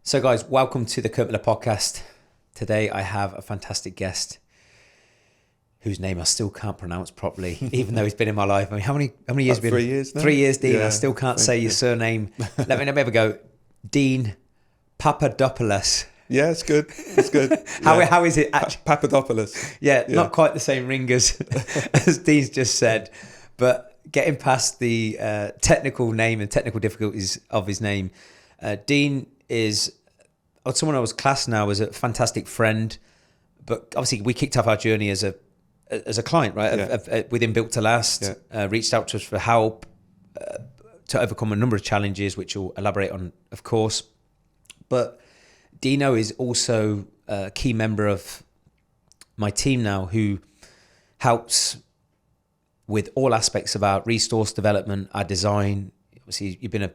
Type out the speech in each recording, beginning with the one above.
So guys, welcome to the Kirk Miller Podcast. Today I have a fantastic guest whose name I still can't pronounce properly, even though he's been in my life. I mean, how many years have been? 3 years now. 3 years, Dean. Yeah, I still can't say your surname. Let me ever go. Dean Papadopoullos. Yeah, it's good. It's good. How is it? Papadopoullos. Yeah, not quite the same ring as Dean's just said, but getting past the technical name and technical difficulties of his name, Dean is someone I was classed now as a fantastic friend, but obviously we kicked off our journey as a client, right? Within Built to Last, reached out to us for help to overcome a number of challenges, which we'll elaborate on, of course. But Dino is also a key member of my team now, who helps with all aspects of our resource development, our design. Obviously, you've been a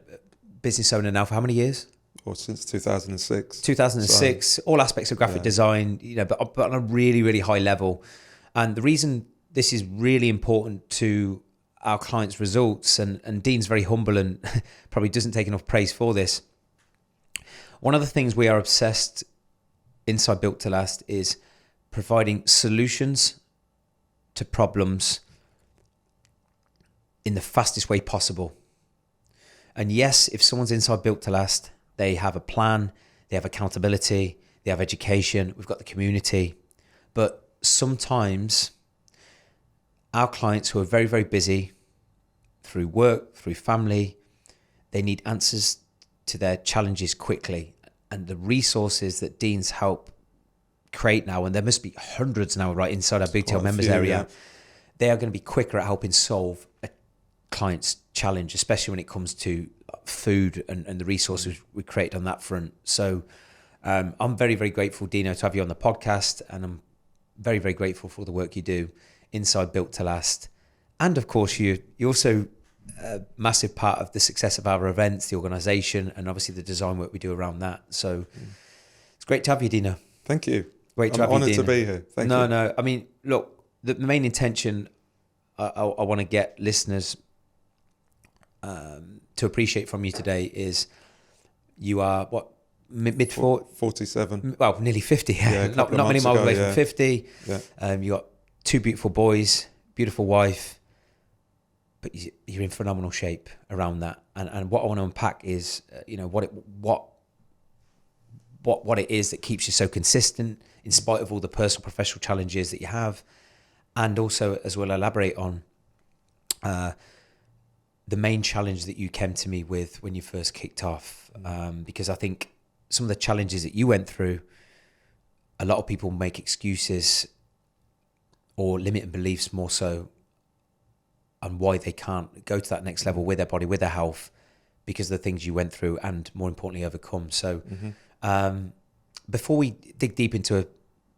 business owner now for how many years? Or since 2006. 2006, so, all aspects of graphic design, but on a really, really high level. And the reason this is really important to our clients' results, and Dean's very humble and probably doesn't take enough praise for this. One of the things we are obsessed inside Built to Last is providing solutions to problems in the fastest way possible. And yes, if someone's inside Built to Last, they have a plan, they have accountability, they have education, we've got the community. But sometimes our clients who are very, very busy through work, through family, they need answers to their challenges quickly. And the resources that Dean's help create now, and there must be hundreds now right inside our Big Tail members area, they are going to be quicker at helping solve a client's challenge, especially when it comes to food and the resources we create on that front. So I'm very, very grateful, Dino, to have you on the podcast, and I'm very, very grateful for the work you do inside Built to Last. And of course, you're also a massive part of the success of our events, the organisation, and obviously the design work we do around that. So it's great to have you, Dino. Thank you. Great to have you, Dino. I'm honoured to be here. Thank you. No. I mean, look, the main intention I want to get listeners to appreciate from you today is you are mid 47. Well, nearly 50. Not many miles away from 50. Yeah. You got two beautiful boys, beautiful wife, but you're in phenomenal shape around that. And what I want to unpack is what it is that keeps you so consistent in spite of all the personal, professional challenges that you have, and also as well elaborate on the main challenge that you came to me with when you first kicked off, because I think some of the challenges that you went through, a lot of people make excuses or limiting beliefs more so on why they can't go to that next level with their body, with their health, because of the things you went through and more importantly overcome. So before we dig deep into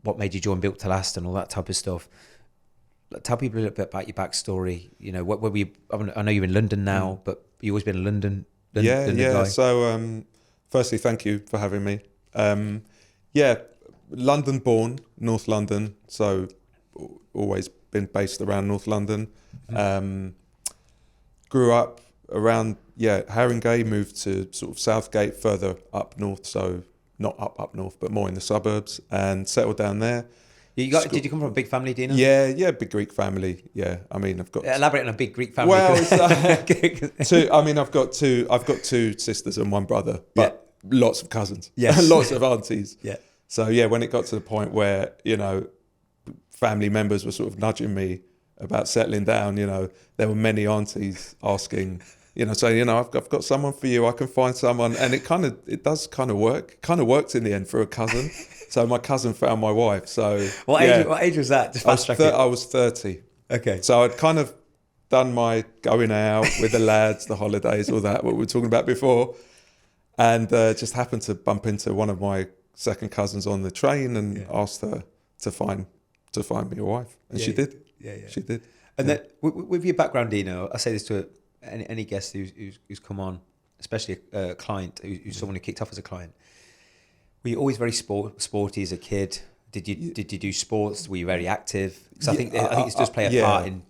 what made you join Built to Last and all that type of stuff, tell people a little bit about your backstory. I know you're in London now, but you always been in London guy. So, firstly, thank you for having me. London born, North London. So, always been based around North London. Grew up around Haringey, moved to sort of Southgate, further up north. So, not up north, but more in the suburbs, and settled down there. Did you come from a big family, Dino? Yeah, big Greek family. Yeah, I mean, I've got elaborate on a big Greek family. Well, I've got two sisters and one brother, but lots of cousins, lots of aunties. Yeah. So when it got to the point where family members were sort of nudging me about settling down, there were many aunties asking, saying, I've got someone for you. I can find someone, and it does kind of work. It kind of worked in the end for a cousin. So my cousin found my wife. So what age was that? Just fast track I was 30. Okay. So I'd kind of done my going out with the lads, the holidays, all that, what we were talking about before, and just happened to bump into one of my second cousins on the train and asked her to find me a wife, and she did. Yeah, she did. And then with your background, Dino, I say this to any guest who's come on, especially a client who's someone who kicked off as a client. Were you always very sporty as a kid? Did you do sports? Were you very active? Because I think it does play a part in.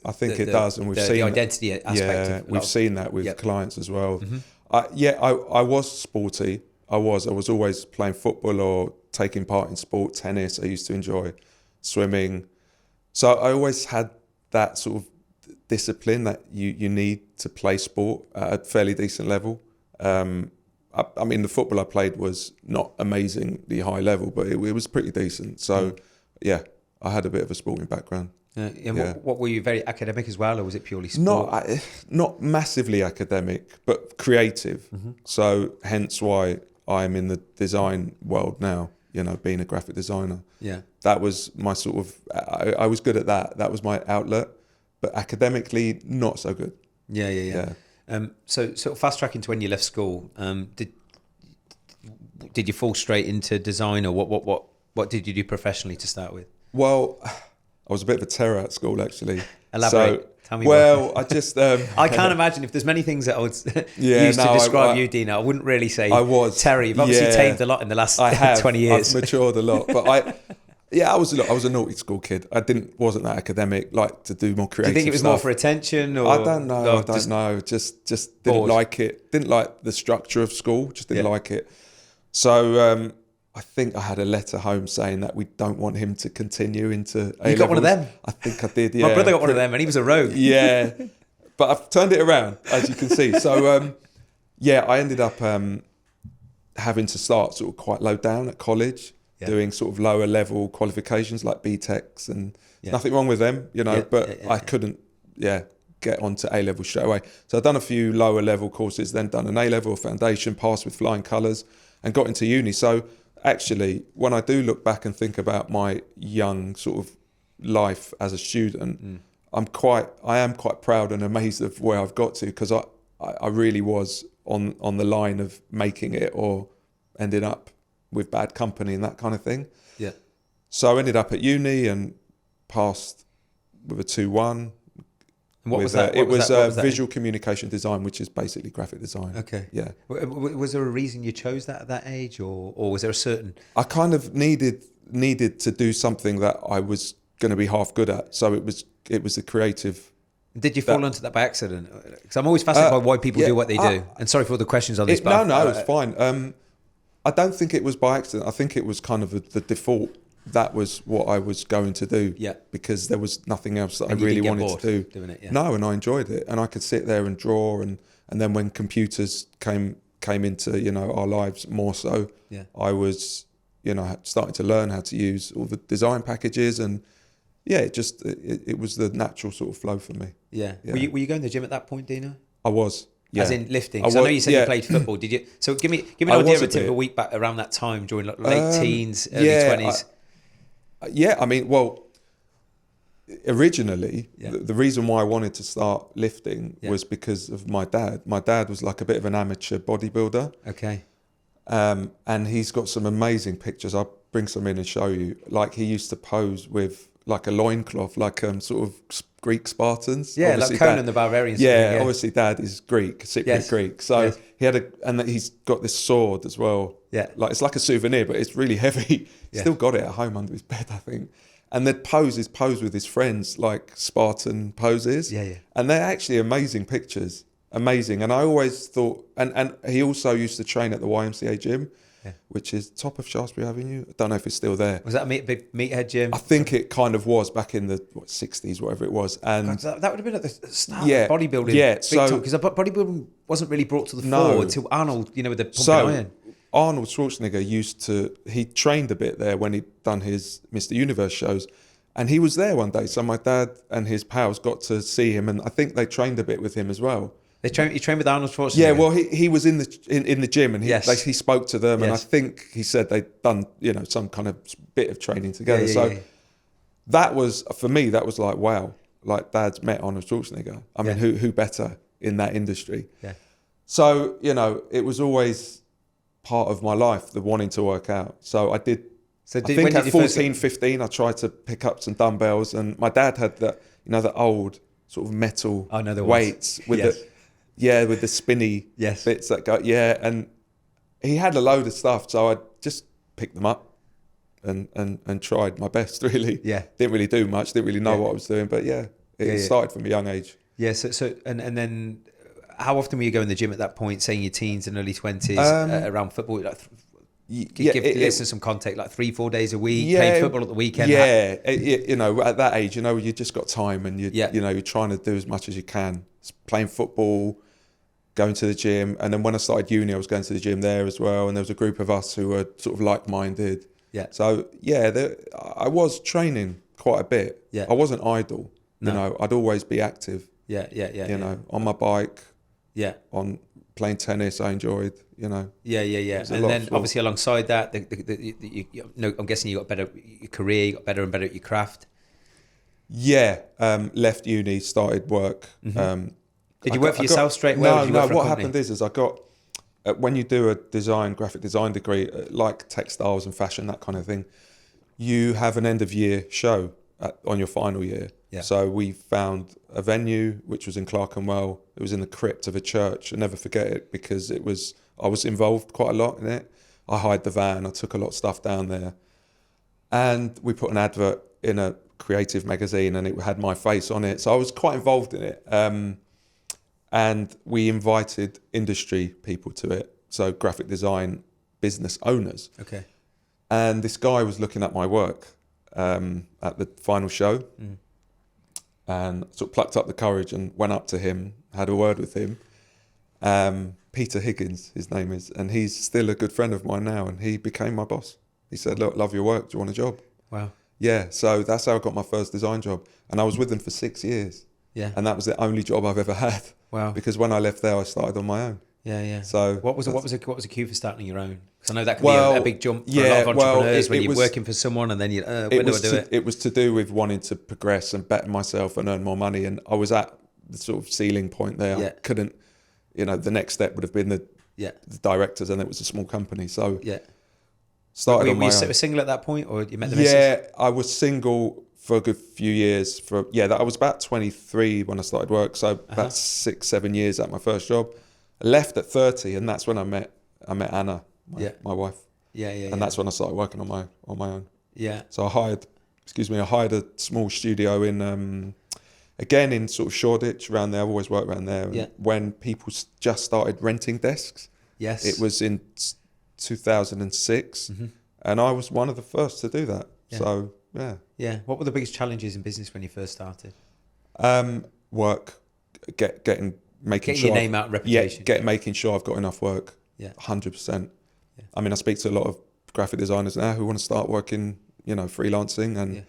I think it does, and we've seen the identity aspect. We've seen that with clients as well. Mm-hmm. I was sporty. I was always playing football or taking part in sport, tennis. I used to enjoy swimming. So I always had that sort of discipline that you need to play sport at a fairly decent level. I mean, the football I played was not amazingly high level, but it was pretty decent. So, yeah, I had a bit of a sporting background. What were you, very academic as well, or was it purely sport? Not massively academic, but creative. So hence why I'm in the design world now, being a graphic designer. Yeah. That was my sort of, I was good at that. That was my outlet, but academically, not so good. Yeah. So sort of fast tracking to when you left school, did you fall straight into design, or what did you do professionally to start with? Well, I was a bit of a terror at school, actually. Elaborate. Tell me more. I just... I can't imagine if there's many things that I would use to describe you, Dino. I wouldn't really say I was terror. You've obviously tamed a lot in the last 20 years. I've matured a lot. But I was a naughty school kid. Wasn't that academic, like to do more creative stuff. Do you think it was more for attention? Or I don't know. Just didn't like it. Didn't like the structure of school. Just didn't like it. So... I think I had a letter home saying that we don't want him to continue into A-levels. You got one of them? I think I did, yeah. My brother got one of them and he was a rogue. Yeah. But I've turned it around, as you can see. So, I ended up having to start sort of quite low down at college, doing sort of lower level qualifications like BTECs, and nothing wrong with them, but I couldn't, get onto A-level straight away. So I'd done a few lower level courses, then done an A-level foundation, passed with flying colours, and got into uni. So actually, when I do look back and think about my young sort of life as a student, I am quite proud and amazed of where I've got to, because I really was on the line of making it or ending up with bad company and that kind of thing. Yeah. So I ended up at uni and passed with a 2-1. And what was that? It was visual communication design, which is basically graphic design. Okay. Yeah. Was there a reason you chose that at that age, or was there a certain... I kind of needed to do something that I was going to be half good at. So it was the creative... Did you fall onto that by accident? Because I'm always fascinated by why people do what they do. And sorry for all the questions on this. No, it's fine. I don't think it was by accident. I think it was kind of the default. That was what I was going to do, because there was nothing else that I really wanted to do. Doing it, No, and I enjoyed it, and I could sit there and draw, and then when computers came into our lives more so, I was starting to learn how to use all the design packages, and it was the natural sort of flow for me. Yeah. Were you going to the gym at that point, Dino? I was. Yeah. As in lifting. So I know you said you played football. Did you? So give me an idea of a typical week back around that time, during late teens, early 20s. I mean, well, originally, the reason why I wanted to start lifting was because of my dad. My dad was like a bit of an amateur bodybuilder. Okay. And he's got some amazing pictures. I'll bring some in and show you. Like, he used to pose with like a loincloth, like sort of Greek Spartans. Yeah, obviously like Conan the Barbarian. Yeah, obviously Dad is Greek, Cypriot Greek. So he had and he's got this sword as well. Yeah. Like, it's like a souvenir, but it's really heavy. Still got it at home under his bed, I think. And they'd pose with his friends, like Spartan poses. Yeah. And they're actually amazing pictures. Amazing. And I always thought, and he also used to train at the YMCA gym, which is top of Shaftesbury Avenue. I don't know if it's still there. Was that a big meathead gym? I think it kind of was back in the 60s, whatever it was. And God, that would have been at the start of bodybuilding. Yeah. Because bodybuilding wasn't really brought to the fore until Arnold, with the pumping iron. Arnold Schwarzenegger he trained a bit there when he'd done his Mr. Universe shows, and he was there one day. So my dad and his pals got to see him, and I think they trained a bit with him as well. He trained with Arnold Schwarzenegger? Yeah, well, he was in the gym, and he spoke to them, and I think he said they'd done, some kind of bit of training together. That was, for me, that was like, wow, like Dad's met Arnold Schwarzenegger. I mean, who better in that industry? Yeah. So, it was always part of my life, the wanting to work out. So I did. I think at 14, 15, I tried to pick up some dumbbells, and my dad had the old sort of metal weights with the spinny bits that go, and he had a load of stuff. So I just picked them up and tried my best, really. Yeah. Didn't really do much, didn't really know what I was doing, but it started from a young age. Yeah. So and then how often were you going to the gym at that point, saying your teens and early 20s, around football? Like, give listeners some context, like 3-4 days a week, playing football at the weekend. Yeah, you know, at that age, you know, you just got time, and you know, you're trying to do as much as you can. Playing football, going to the gym, and then when I started uni, I was going to the gym there as well, and there was a group of us who were sort of like-minded. Yeah. So I was training quite a bit. Yeah. I wasn't idle. No. You know, I'd always be active. Yeah. You know, on my bike. Yeah. On playing tennis, I enjoyed. You know. Yeah. And then obviously alongside that, I'm guessing you got better at your career, you got better and better at your craft. Yeah. Left uni, started work. Mm-hmm. Did you work for yourself straight away? No. What happened is I got when you do a graphic design degree, like textiles and fashion, that kind of thing, you have an end of year show on your final year. Yeah. So we found a venue which was in Clerkenwell. It was in the crypt of a church. I'll never forget it because I was involved quite a lot in it. I hired the van. I took a lot of stuff down there, and we put an advert in a creative magazine, and it had my face on it. So I was quite involved in it. And we invited industry people to it, so graphic design business owners. Okay. And this guy was looking at my work at the final show, and sort of plucked up the courage and went up to him, had a word with him. Peter Higgins, his name is, and he's still a good friend of mine now, and he became my boss. He said, "Look, love your work. Do you want a job?" Wow. Yeah, so that's how I got my first design job, and I was with them for 6 years. Yeah. And that was the only job I've ever had. Wow. Because when I left there, I started on my own. Yeah. So what was a cue for starting your own? Because I know that can be a big jump for a lot of entrepreneurs when you're working for someone and then you when do I do it? It was to do with wanting to progress and better myself and earn more money, and I was at the sort of ceiling point there. Yeah. I couldn't, you know, the next step would have been the directors, and it was a small company. So started on my own. Were you single at that point, or you met the missus? Yeah, I was single for a good few years. I was about 23 when I started work, so about 6-7 years at my first job. I left at 30, and that's when I met Anna, my wife. And that's when I started working on my own. Yeah. So I hired a small studio in again in sort of Shoreditch around there. I've always worked around there. Yeah. When people just started renting desks. Yes. It was in 2006, and I was one of the first to do that. Yeah. So. Yeah. What were the biggest challenges in business when you first started? Work, getting sure your name out, and reputation. Making sure I've got enough work. Yeah, 100%. Yeah. I mean, I speak to a lot of graphic designers now who want to start working, you know, freelancing, and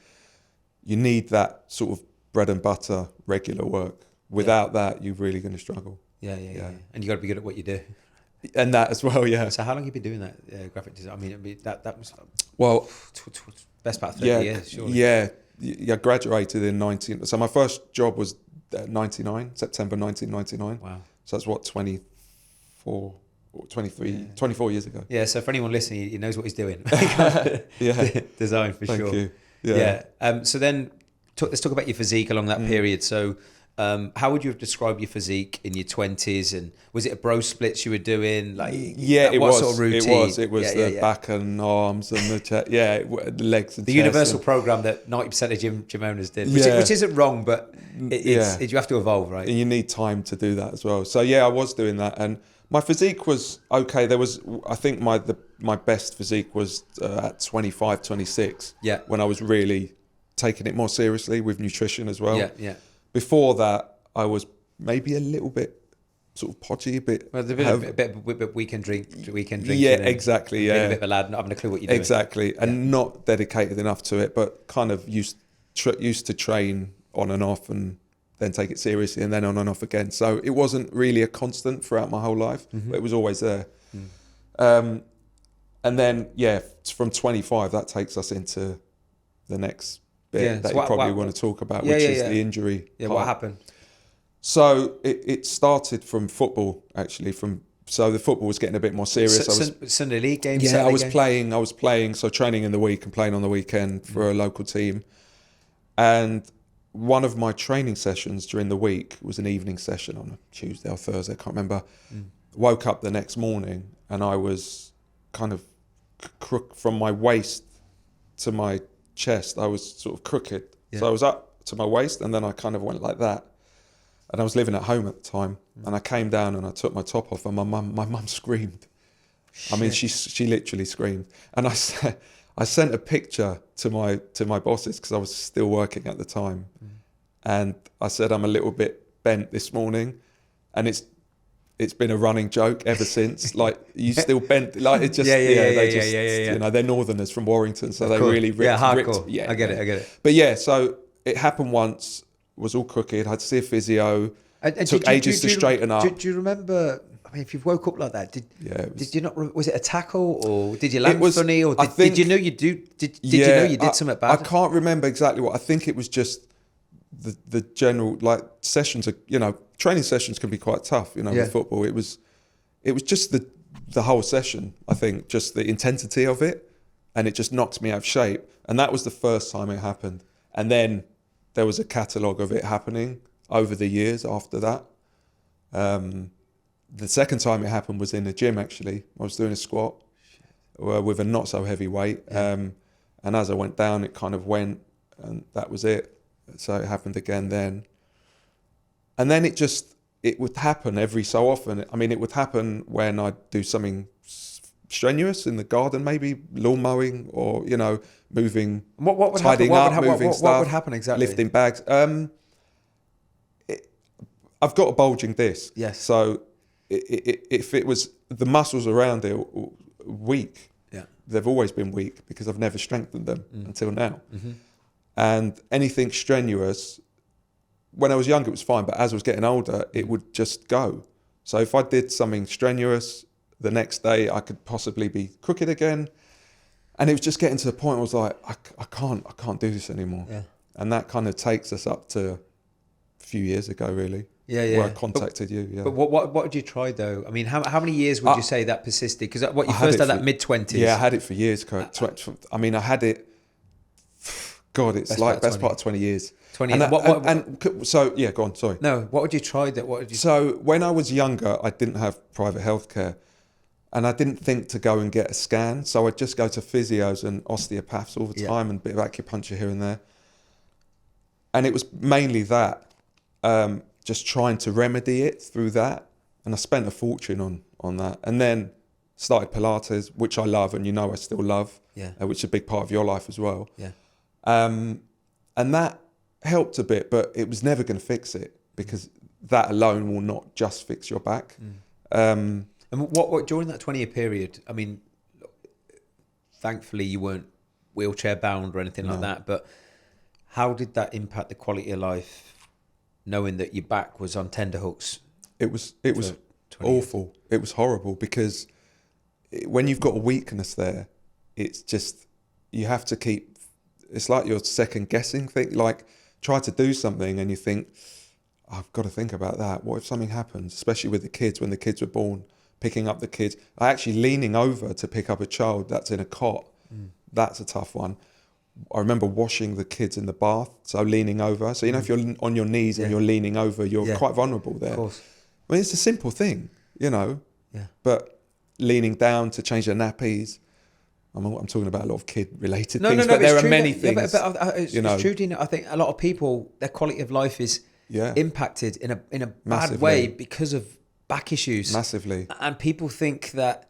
you need that sort of bread and butter regular work. Without that, you're really going to struggle. Yeah. And you got to be good at what you do. And that as well, yeah. So how long have you been doing that graphic design? I mean, that was best part of 30 years, surely. Yeah, I graduated in 19. So my first job was September 1999. Wow. So that's 24 years ago. Yeah, so for anyone listening, he knows what he's doing. Design for Thank sure. Thank you. Yeah. So then let's talk about your physique along that period. So how would you have described your physique in your 20s, and was it a bro splits you were doing? It was. Sort of routine? It was the back and arms and the chest. The legs and the universal program that 90% of gym owners did, which isn't wrong, but you have to evolve, right? And you need time to do that as well. So I was doing that, and my physique was okay. I think my best physique was at 25, 26. Yeah. When I was really taking it more seriously with nutrition as well. Yeah. Before that, I was maybe a little bit sort of podgy, a bit weekend drinking. Yeah, exactly. Being a bit of a lad, not having a clue what you're doing. Exactly, and not dedicated enough to it, but kind of used to train on and off, and then take it seriously, and then on and off again. So it wasn't really a constant throughout my whole life, but it was always there. And then from 25, that takes us into the next bit that you probably want to talk about, which is the injury. Yeah, what happened? So it started from football, actually. So the football was getting a bit more serious. Sunday league games. Yeah, I was playing. So training in the week and playing on the weekend for a local team. And one of my training sessions during the week was an evening session on a Tuesday or Thursday, I can't remember. Woke up the next morning and I was kind of from my waist to my chest. I was sort of crooked. Yeah. So I was up to my waist and then I kind of went like that. And I was living at home at the time, and I came down and I took my top off, and my mum screamed. Shit. I mean, she literally screamed. And I sent a picture to my bosses, because I was still working at the time, and I said, I'm a little bit bent this morning, and it's been a running joke ever since. Like, you still bent, like, it just you know, they're Northerners from Warrington, so they really ripped. Hardcore. I get it. But yeah, so it happened once. Was all crooked. Had to see a physio. And took ages to straighten up. Do you remember? I mean, if you've woke up like that, did you not? Was it a tackle, or did you land funny, or did you know you do? Did you know you did something bad? I can't remember exactly what. I think it was just the general, like, sessions are, you know, training sessions can be quite tough, you know, with football. It was just the whole session. I think just the intensity of it, and it just knocked me out of shape. And that was the first time it happened. And then there was a catalogue of it happening over the years after that. The second time it happened was in the gym, actually. I was doing a squat with a not so heavy weight. And as I went down, it kind of went, and that was it. So it happened again then. And then it would happen every so often. I mean, it would happen when I'd do something strenuous in the garden, maybe lawn mowing, or, you know, moving, tidying up, moving stuff. What would happen exactly? Lifting bags. I've got a bulging disc. Yes. So if it was, the muscles around it weak, they've always been weak, because I've never strengthened them until now. Mm-hmm. And anything strenuous, when I was younger, it was fine, but as I was getting older, it would just go. So if I did something strenuous, the next day I could possibly be crooked again. And it was just getting to the point where I was like, I can't do this anymore. Yeah. And that kind of takes us up to a few years ago, really. Where I contacted you. Yeah. But what did you try though? I mean, how many years would you say that persisted? Because you first had that mid-20s. Yeah, I had it for years, Kirk. I mean, I had it. God, it's best part of 20 years. 20. So yeah, go on. Sorry. No, what would you try? So when I was younger, I didn't have private healthcare, and I didn't think to go and get a scan. So I'd just go to physios and osteopaths all the time, and a bit of acupuncture here and there. And it was mainly that, just trying to remedy it through that. And I spent a fortune on that, and then started Pilates, which I love, and you know I still love, which is a big part of your life as well. Yeah. And that helped a bit, but it was never going to fix it, because that alone will not just fix your back. And what during that 20-year period, I mean, thankfully you weren't wheelchair bound or anything like that, but how did that impact the quality of life, knowing that your back was on tenterhooks? It was awful. Years? It was horrible, because when you've got a weakness there, it's just, you have to keep, it's like you're second guessing things. Like, try to do something and you think, I've got to think about that. What if something happens? Especially with the kids, when the kids were born, picking up the kids. Actually leaning over to pick up a child that's in a cot, that's a tough one. I remember washing the kids in the bath, so leaning over. So, you know, if you're on your knees and you're leaning over, you're quite vulnerable there. Of course. I mean, it's a simple thing, you know, but leaning down to change their nappies. I'm talking about a lot of kid-related things, but there are many things. But it's true, Dean. I think a lot of people, their quality of life is impacted in a bad way because of back issues. Massively. And people think that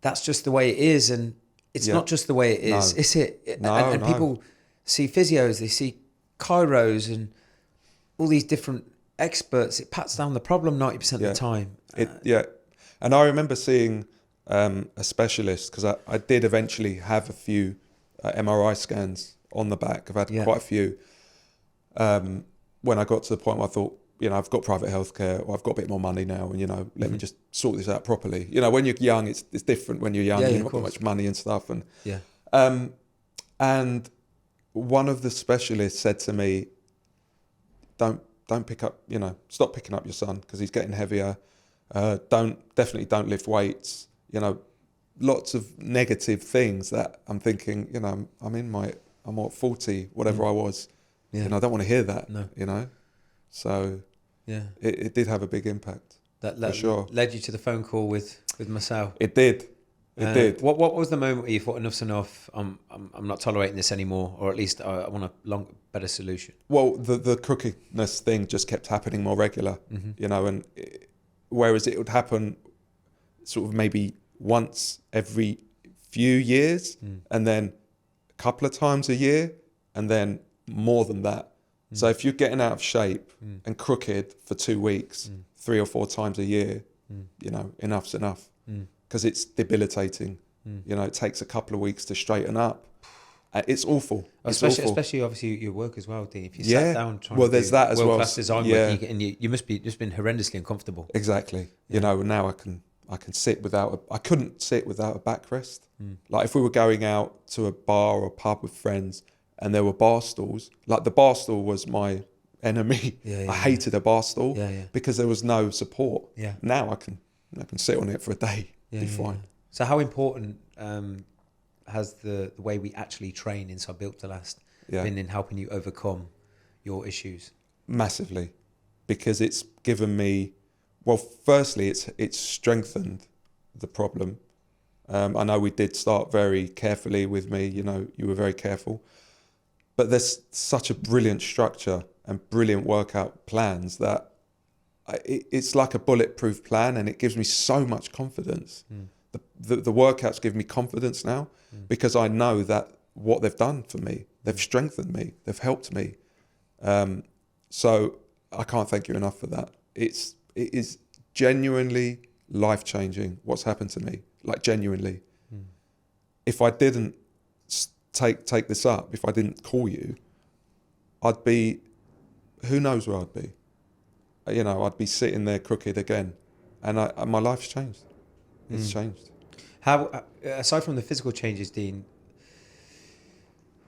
that's just the way it is, and it's not just the way it is. Is it? And people see physios, they see chiros, and all these different experts. It pats down the problem 90% of the time. And I remember seeing a specialist, because I did eventually have a few MRI scans on the back. I've had quite a few. When I got to the point where I thought, you know, I've got private healthcare, or I've got a bit more money now, and, you know, let me just sort this out properly. You know, when you're young, it's different. When you're young, you've not got much money and stuff. And and one of the specialists said to me, don't pick up, you know, stop picking up your son, because he's getting heavier. Definitely don't lift weights. You know, lots of negative things that I'm thinking, you know, I'm what, 40, whatever I was. You know, I don't want to hear that. No. You know, so it did have a big impact. That for sure led you to the phone call with Marcel. It did. It did. What was the moment where you thought enough's enough? I'm not tolerating this anymore, or at least I want a better solution. Well, the crookedness thing just kept happening more regular, you know, and whereas it would happen sort of maybe once every few years, and then a couple of times a year, and then more than that. So if you're getting out of shape and crooked for 2 weeks, 3 or 4 times a year, you know, enough's enough, because it's debilitating. You know, it takes a couple of weeks to straighten up. It's awful. Especially obviously your work as well, Dean. If you sat down trying to there's that as well. World-class design work, and you must be just been horrendously uncomfortable. Exactly. You know, now I can sit without I couldn't sit without a backrest. Like if we were going out to a bar or pub with friends and there were bar stools, like the bar stool was my enemy. I hated a bar stool because there was no support. Now I can sit on it for a day, be fine. So how important has the way we actually train inside Built to Last been in helping you overcome your issues? Massively, because it's given me, well, firstly, it's strengthened the problem. I know we did start very carefully with me, you know, you were very careful, but there's such a brilliant structure and brilliant workout plans that it's like a bulletproof plan, and it gives me so much confidence. The workouts give me confidence now because I know that what they've done for me, they've strengthened me, they've helped me. So I can't thank you enough for that. It is genuinely life-changing what's happened to me, like genuinely. If I didn't take this up, if I didn't call you, I'd be, who knows where I'd be. You know, I'd be sitting there crooked again, and my life's changed. It's changed. How, aside from the physical changes, Dean,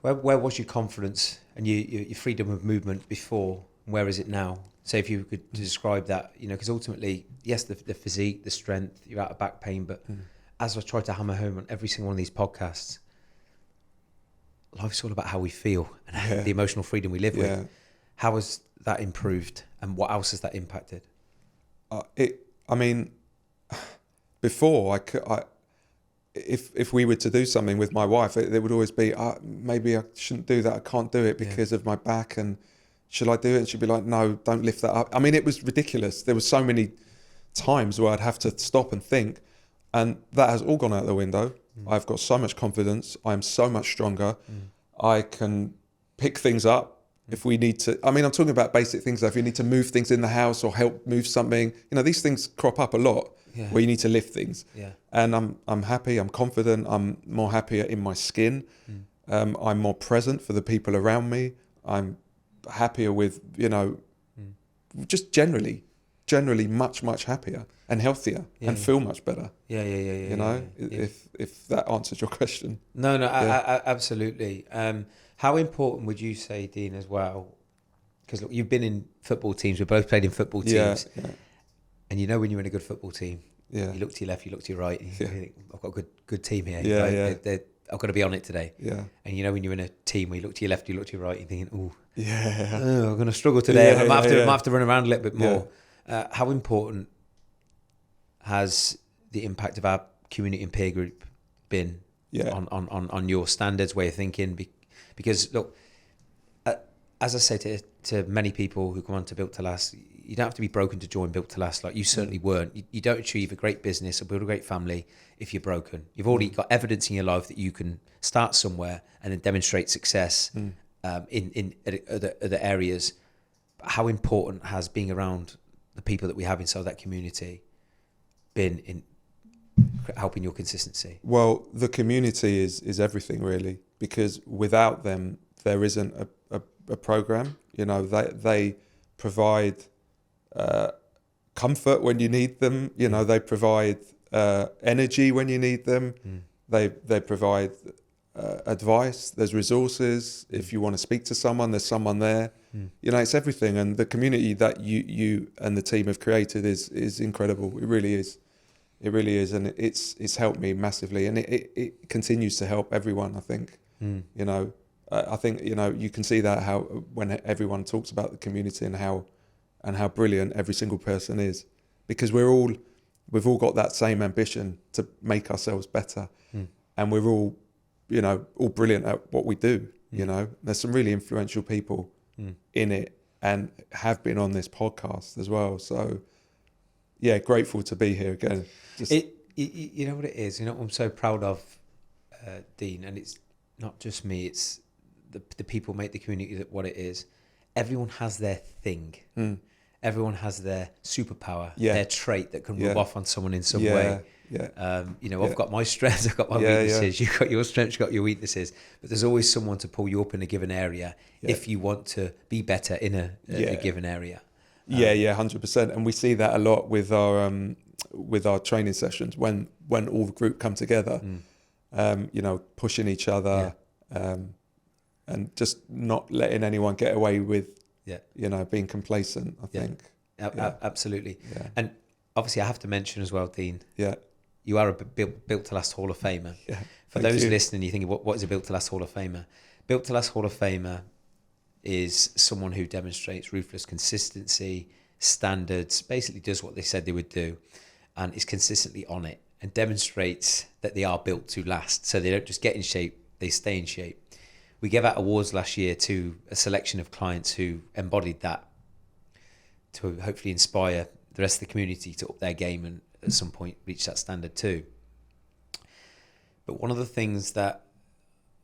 where was your confidence and your freedom of movement before? Where is it now? So if you could describe that, you know, because ultimately, yes, the physique, the strength, you're out of back pain, but as I try to hammer home on every single one of these podcasts, life's all about how we feel and the emotional freedom we live with. How has that improved, and what else has that impacted? I mean, before if we were to do something with my wife, there would always be, maybe I shouldn't do that. I can't do it because of my back, and should I do it? And she'd be like, no, don't lift that up. I mean, it was ridiculous. There were so many times where I'd have to stop and think, and that has all gone out the window. I've got so much confidence. I'm so much stronger. I can pick things up if we need to. I mean, I'm talking about basic things. Like if you need to move things in the house or help move something, you know, these things crop up a lot where you need to lift things. And I'm happy. I'm confident. I'm more happier in my skin. I'm more present for the people around me. I'm happier with, you know, just generally much happier and healthier and feel much better. You know, if that answers your question. No, absolutely. How important would you say, Dean, as well? Because look, you've been in football teams. We've both played in football teams. And you know when you're in a good football team, you look to your left, you look to your right, and you think, I've got a good team here. I've got to be on it today. And you know when you're in a team where you look to your left, you look to your right, you're thinking, I'm going to struggle today. I might have to run around a little bit more. How important has the impact of our community and peer group been on your standards, way of thinking? Because look, as I say to many people who come on to Built to Last, you don't have to be broken to join Built to Last. Like you certainly weren't. You don't achieve a great business or build a great family if you're broken. You've already got evidence in your life that you can start somewhere and then demonstrate success in other areas. But how important has being around the people that we have inside that community been in helping your consistency? Well, the community is everything really, because without them, there isn't a program. You know, they provide comfort when you need them. You know, they provide energy when you need them. They provide advice. There's resources. If you want to speak to someone, there's someone there. You know, it's everything. And the community that you and the team have created is incredible. It really is. It really is. And it's helped me massively. And it continues to help everyone, I think. You know, I think, you know, you can see that how when everyone talks about the community and how brilliant every single person is, because we're all we've all got that same ambition to make ourselves better. And we're all, you know, all brilliant at what we do. You know, there's some really influential people in it and have been on this podcast as well. So yeah, grateful to be here again. You know what it is? You know what I'm so proud of, Dean, and it's not just me, it's the people make the community that what it is. Everyone has their thing. Everyone has their superpower, their trait that can rub off on someone in some way. You know, I've got my strengths, I've got my weaknesses. You've got your strengths, you've got your weaknesses. But there's always someone to pull you up in a given area if you want to be better in a given area. 100%. And we see that a lot with our training sessions when all the group come together. You know, pushing each other, and just not letting anyone get away with, you know, being complacent, I think. Absolutely. And obviously I have to mention as well, Dean, you are a Built to Last Hall of Famer. For those listening, you're thinking, what is a Built to Last Hall of Famer? Built to Last Hall of Famer is someone who demonstrates ruthless consistency, standards, basically does what they said they would do, and is consistently on it, and demonstrates that they are built to last. So they don't just get in shape, they stay in shape. We gave out awards last year to a selection of clients who embodied that, to hopefully inspire the rest of the community to up their game and at some point reach that standard too. But one of the things that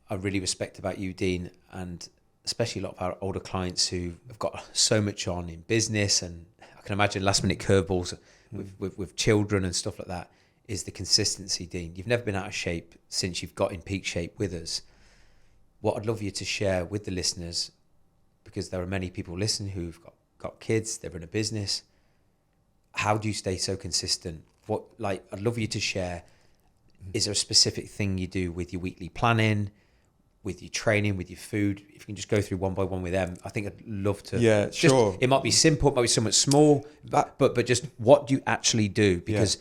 I really respect about you, Dean, and especially a lot of our older clients who have got so much on in business, and I can imagine last minute curveballs with children and stuff like that, is the consistency, Dean. You've never been out of shape since you've got in peak shape with us. What I'd love you to share with the listeners, because there are many people listening who've got kids, they're in a business. How do you stay so consistent? I'd love you to share, is there a specific thing you do with your weekly planning, with your training, with your food? If you can just go through one by one with them, I think I'd love to. Yeah, sure. It might be simple, it might be somewhat small, but just what do you actually do? Because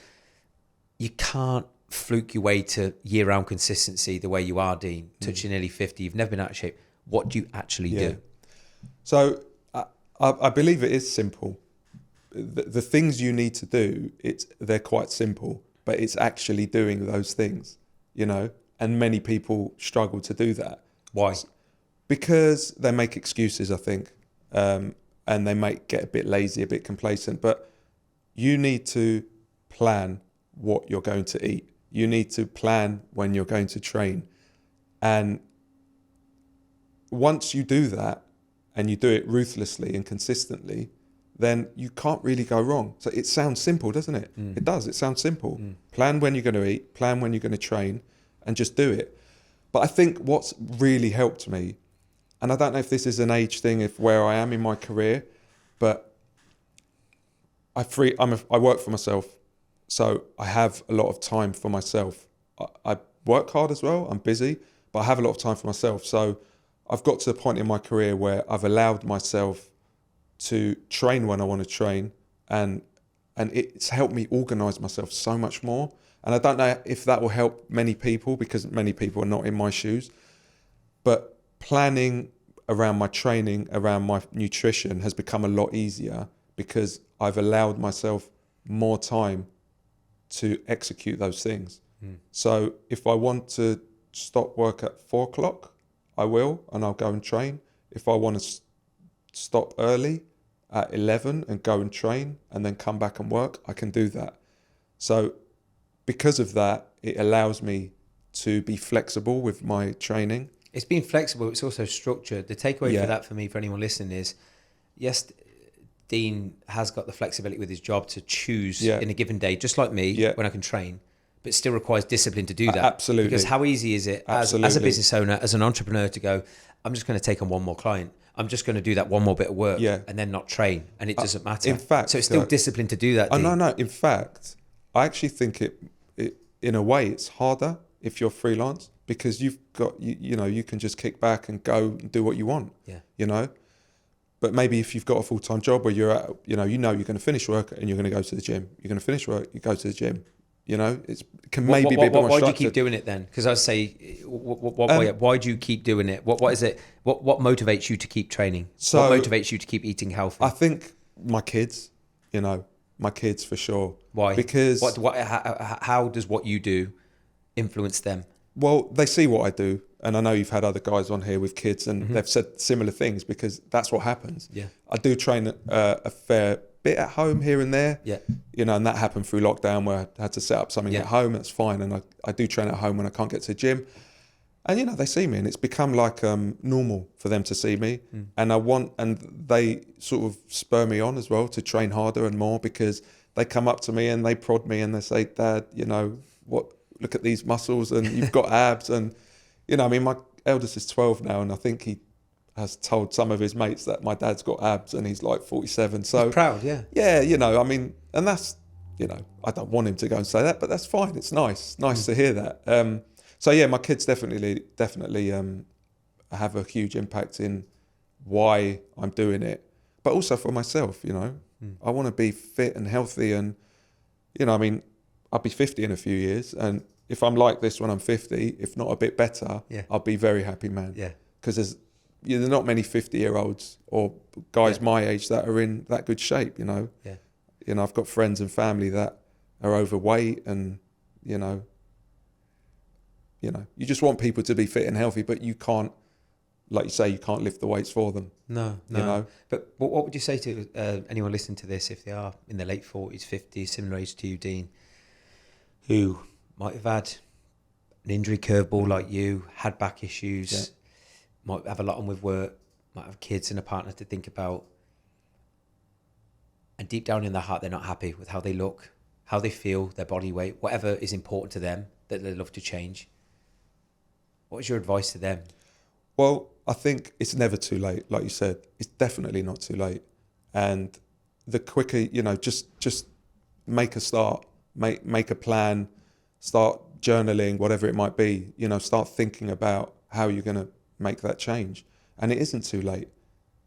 you can't fluke your way to year-round consistency the way you are, Dean. Touching nearly 50, you've never been out of shape. What do you actually do? So I believe it is simple. The things you need to do, they're quite simple, but it's actually doing those things, you know, and many people struggle to do that. Why? Because they make excuses, I think, and they might get a bit lazy, a bit complacent, but you need to plan what you're going to eat. You need to plan when you're going to train. And once you do that, and you do it ruthlessly and consistently, then you can't really go wrong. So it sounds simple, doesn't it? It does. It sounds simple. Plan when you're going to eat, plan when you're going to train, and just do it. But I think what's really helped me, and I don't know if this is an age thing, if where I am in my career, but I work for myself. So I have a lot of time for myself. I work hard as well. I'm busy, but I have a lot of time for myself. So I've got to the point in my career where I've allowed myself to train when I want to train, and it's helped me organise myself so much more. And I don't know if that will help many people, because many people are not in my shoes, but planning around my training, around my nutrition has become a lot easier because I've allowed myself more time to execute those things. So if I want to stop work at 4:00, I will, and I'll go and train. If I want to stop early at 11 and go and train and then come back and work, I can do that. So because of that, it allows me to be flexible with my training. It's being flexible, it's also structured. The takeaway for that for me, for anyone listening, is yes, Dean has got the flexibility with his job to choose in a given day, just like me, when I can train, but it still requires discipline to do that. Absolutely. Because how easy is it as a business owner, as an entrepreneur, to go, I'm just going to take on one more client. I'm just going to do that one more bit of work and then not train. And it doesn't matter. In fact, so it's still discipline to do that. No. In fact, I actually think it in a way, it's harder if you're freelance, because you've got, you can just kick back and go and do what you want, you know. But maybe if you've got a full-time job where you're at, you're going to finish work and you're going to go to the gym. You're going to finish work, you go to the gym. You know, it can maybe be a bit more structured. Why do you keep doing it then? Because I say, why do you keep doing it? What is it? What motivates you to keep training? What motivates you to keep eating healthy? I think my kids, My kids, for sure. Why? Because how does what you do influence them? Well, they see what I do, and I know you've had other guys on here with kids, and they've said similar things, because that's what happens. Yeah. I do train a fair bit at home here and there. Yeah. You know, and that happened through lockdown, where I had to set up something at home. That's fine, and I do train at home when I can't get to the gym. And, you know, they see me, and it's become like normal for them to see me. And they sort of spur me on as well to train harder and more, because they come up to me and they prod me and they say, Dad, you know, look at these muscles, and you've got abs. And, you know, I mean, my eldest is 12 now, and I think he has told some of his mates that my dad's got abs, and he's like 47. So he's proud, yeah. Yeah, you know, I mean, and that's, you know, I don't want him to go and say that, but that's fine. It's nice to hear that. So yeah, my kids definitely have a huge impact in why I'm doing it, but also for myself. You know, I want to be fit and healthy, and, you know, I mean, I'll be 50 in a few years, and if I'm like this when I'm 50, if not a bit better, I'll be very happy, man. Yeah, because there's not many 50-year-olds or guys my age that are in that good shape. You know, you know, I've got friends and family that are overweight, and you know, you just want people to be fit and healthy, but you can't, like you say, you can't lift the weights for them. No. You know? But what would you say to anyone listening to this, if they are in their late 40s, 50s, similar age to you, Dean, who might have had an injury curveball like you, had back issues, might have a lot on with work, might have kids and a partner to think about, and deep down in their heart, they're not happy with how they look, how they feel, their body weight, whatever is important to them that they love to change. What is your advice to them? Well, I think it's never too late. Like you said, it's definitely not too late. And the quicker, you know, just make a start, make a plan, start journaling, whatever it might be, you know, start thinking about how you're going to make that change. And it isn't too late,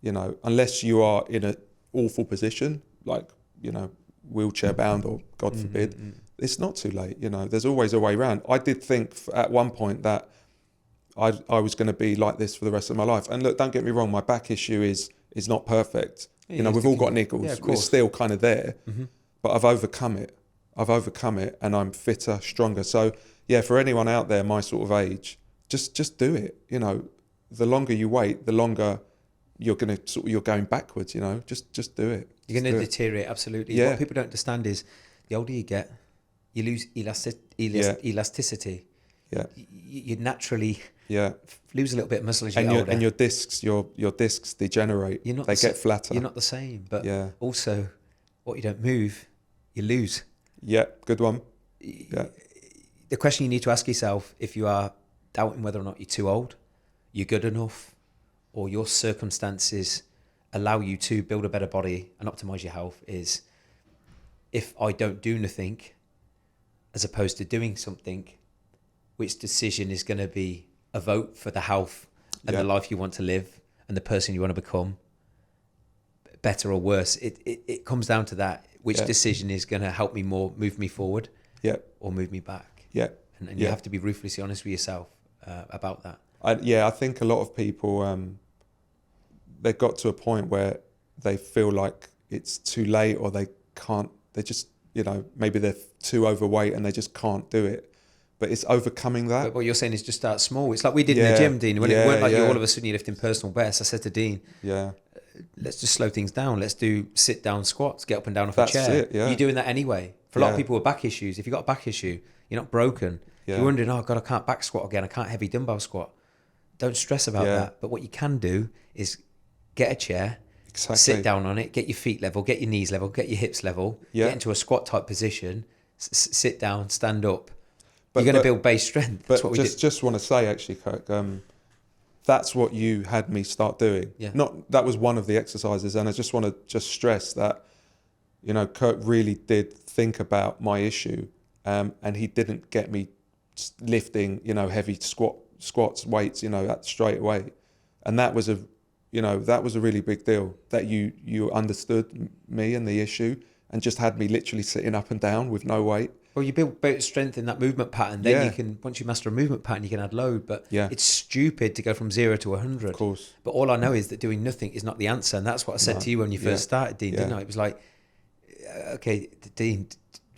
you know, unless you are in an awful position, like, you know, wheelchair bound or God forbid, it's not too late. You know, there's always a way around. I did think at one point that I was going to be like this for the rest of my life. And look, don't get me wrong, my back issue is not perfect. Yeah, you know, we've all got niggles. Yeah, it's still kind of there, but I've overcome it. And I'm fitter, stronger. So yeah, for anyone out there my sort of age, just do it. You know, the longer you wait, the longer you're going backwards, you know. Just do it. You're going to deteriorate, absolutely. Yeah. What people don't understand is the older you get, you lose elasticity. Yeah. You naturally lose a little bit of muscle as you get older. And your discs degenerate. They get flatter. You're not the same. But also, what you don't move, you lose. Yeah, good one. Yeah. The question you need to ask yourself, if you are doubting whether or not you're too old, you're good enough, or your circumstances allow you to build a better body and optimize your health, is if I don't do nothing, as opposed to doing something, which decision is going to be a vote for the health and the life you want to live and the person you want to become, better or worse? It comes down to that. Which decision is going to help me more, move me forward, or move me back? Yeah, and you have to be ruthlessly honest with yourself about that. I think a lot of people, they've got to a point where they feel like it's too late, or they can't. They just, you know, maybe they're too overweight and they just can't do it. But it's overcoming that. But what you're saying is just start small. It's like we did in the gym, Dean. When it weren't like you all of a sudden you're lifting personal best. I said to Dean, let's just slow things down. Let's do sit-down squats, get up and down off a chair. You're doing that anyway. For a lot of people with back issues, if you've got a back issue, you're not broken. You're wondering, oh, God, I can't back squat again. I can't heavy dumbbell squat. Don't stress about that. But what you can do is get a chair, sit down on it, get your feet level, get your knees level, get your hips level, get into a squat-type position, sit down, stand up. You're going to build base strength. That's what we just want to say, actually, Kirk, that's what you had me start doing. Yeah. That was one of the exercises, and I just want to stress that, you know, Kirk really did think about my issue, and he didn't get me lifting, you know, heavy squats, weights, you know, straight away, and that was a really big deal, that you understood me and the issue, and just had me literally sitting up and down with no weight. Well, you build strength in that movement pattern. Then you can, once you master a movement pattern, you can add load. But it's stupid to go from 0 to 100. Of course. But all I know is that doing nothing is not the answer. And that's what I said to you when you first started, Dean, didn't I? It was like, okay, Dean,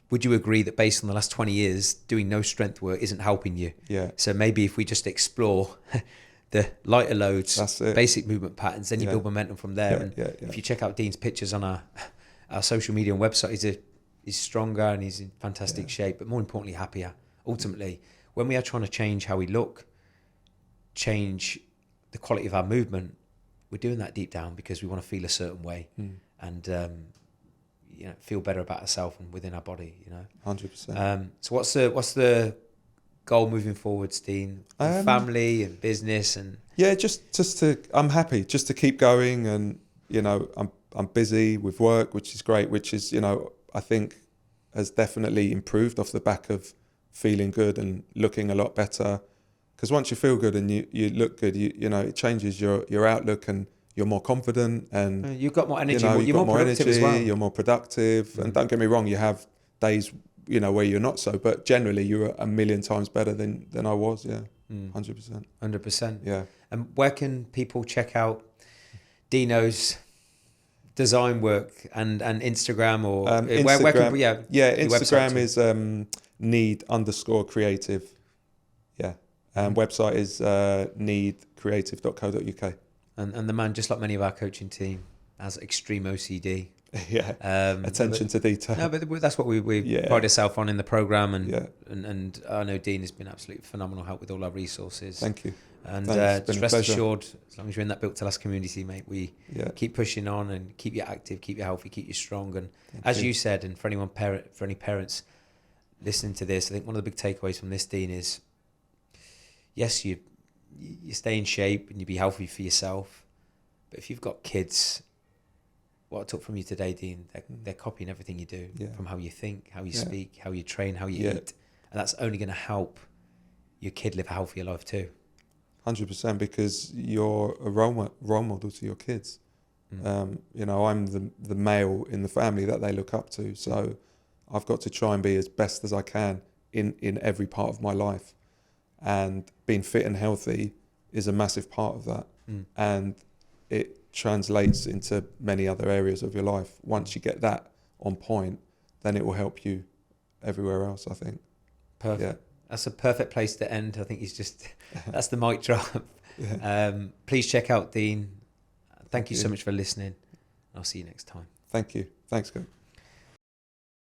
would you agree that based on the last 20 years, doing no strength work isn't helping you? Yeah. So maybe if we just explore the lighter loads, basic movement patterns, then you build momentum from there. And if you check out Dean's pictures on our social media and website, he's stronger and he's in fantastic shape, but more importantly, happier. Ultimately, when we are trying to change how we look, change the quality of our movement, we're doing that deep down because we want to feel a certain way and feel better about ourselves and within our body. 100%. So what's the goal moving forward, Dean? Family and business and I'm happy just to keep going, and I'm busy with work, which is great, which is I think has definitely improved off the back of feeling good and looking a lot better. Because once you feel good and you look good, it changes your outlook, and you're more confident, and you've got more energy. You're more more productive energy, as well. You're more productive. And don't get me wrong, you have days where you're not so, but generally you're a million times better than I was. 100%. Yeah. And where can people check out Dino's design work and Instagram or Instagram? Where can Instagram is need_creative. And website is needcreative.co.uk. And the man, just like many of our coaching team, has extreme OCD. Attention to detail. No, but that's what we pride ourselves on in the program, and I know Dean has been absolutely phenomenal help with all our resources. Thank you. And just rest assured, as long as you're in that Built to Last community, mate, we keep pushing on and keep you active, keep you healthy, keep you strong. And as you said, and for any parents listening to this, I think one of the big takeaways from this, Dean, is yes, you stay in shape and you be healthy for yourself, but if you've got kids, what I took from you today, Dean, they're copying everything you do, from how you think, how you speak, how you train, how you eat, and that's only going to help your kid live a healthier life too. 100%, because you're a role model to your kids. I'm the male in the family that they look up to, so I've got to try and be as best as I can in every part of my life. And being fit and healthy is a massive part of that. And it translates into many other areas of your life. Once you get that on point, then it will help you everywhere else, I think. Perfect. Yeah. That's a perfect place to end. I think that's the mic drop. Please check out Dean. Thank you so much for listening. I'll see you next time. Thank you. Thanks, Kirk.